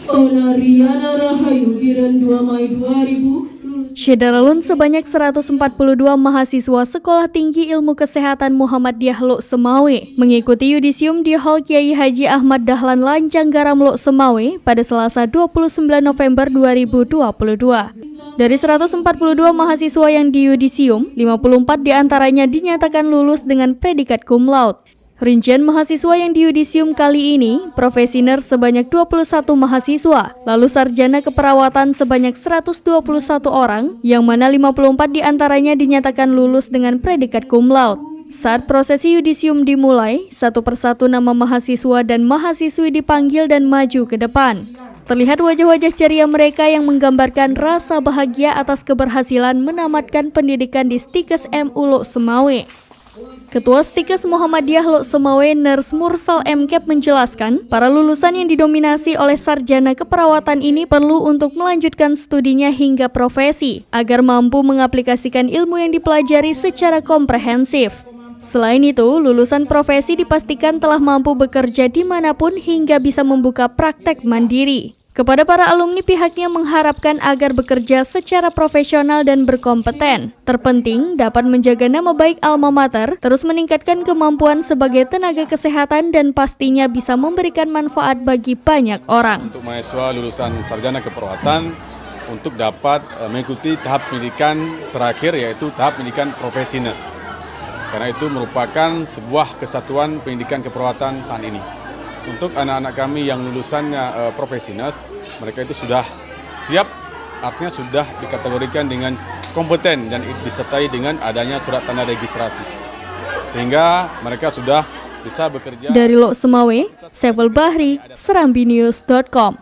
Onariana Rahayu Biren 2 Mei 2000. Syederalun sebanyak 142 mahasiswa Sekolah Tinggi Ilmu Kesehatan Muhammadiyah Lok Semawe mengikuti yudisium di Hall Kiai Haji Ahmad Dahlan Lancang Garam Lok Semawe pada Selasa 29 November 2022. Dari 142 mahasiswa yang diyudisium, 54 diantaranya dinyatakan lulus dengan predikat cum laude. Rincian mahasiswa yang diyudisium kali ini, profesi nurse sebanyak 21 mahasiswa, lalu sarjana keperawatan sebanyak 121 orang, yang mana 54 diantaranya dinyatakan lulus dengan predikat cum laude. Saat prosesi yudisium dimulai, satu persatu nama mahasiswa dan mahasiswi dipanggil dan maju ke depan. Terlihat wajah-wajah ceria mereka yang menggambarkan rasa bahagia atas keberhasilan menamatkan pendidikan di Stikes MU Lok Semawe. Ketua Stikes Muhammadiyah Lok Semawe Nurse Mursal MKep menjelaskan, para lulusan yang didominasi oleh sarjana keperawatan ini perlu untuk melanjutkan studinya hingga profesi, agar mampu mengaplikasikan ilmu yang dipelajari secara komprehensif. Selain itu, lulusan profesi dipastikan telah mampu bekerja dimanapun hingga bisa membuka praktek mandiri. Kepada para alumni, pihaknya mengharapkan agar bekerja secara profesional dan berkompeten. Terpenting, dapat menjaga nama baik alma mater, terus meningkatkan kemampuan sebagai tenaga kesehatan dan pastinya bisa memberikan manfaat bagi banyak orang. Untuk mahasiswa lulusan sarjana keperawatan, untuk dapat mengikuti tahap pendidikan terakhir, yaitu tahap pendidikan profesi nurse. Karena itu merupakan sebuah kesatuan pendidikan keperawatan saat ini. Untuk anak-anak kami yang lulusannya profesi nurse, mereka itu sudah siap, artinya sudah dikategorikan dengan kompeten dan disertai dengan adanya surat tanda registrasi. Sehingga mereka sudah bisa bekerja. Dari Lok Semawe, Sevel Bahri, serambinews.com.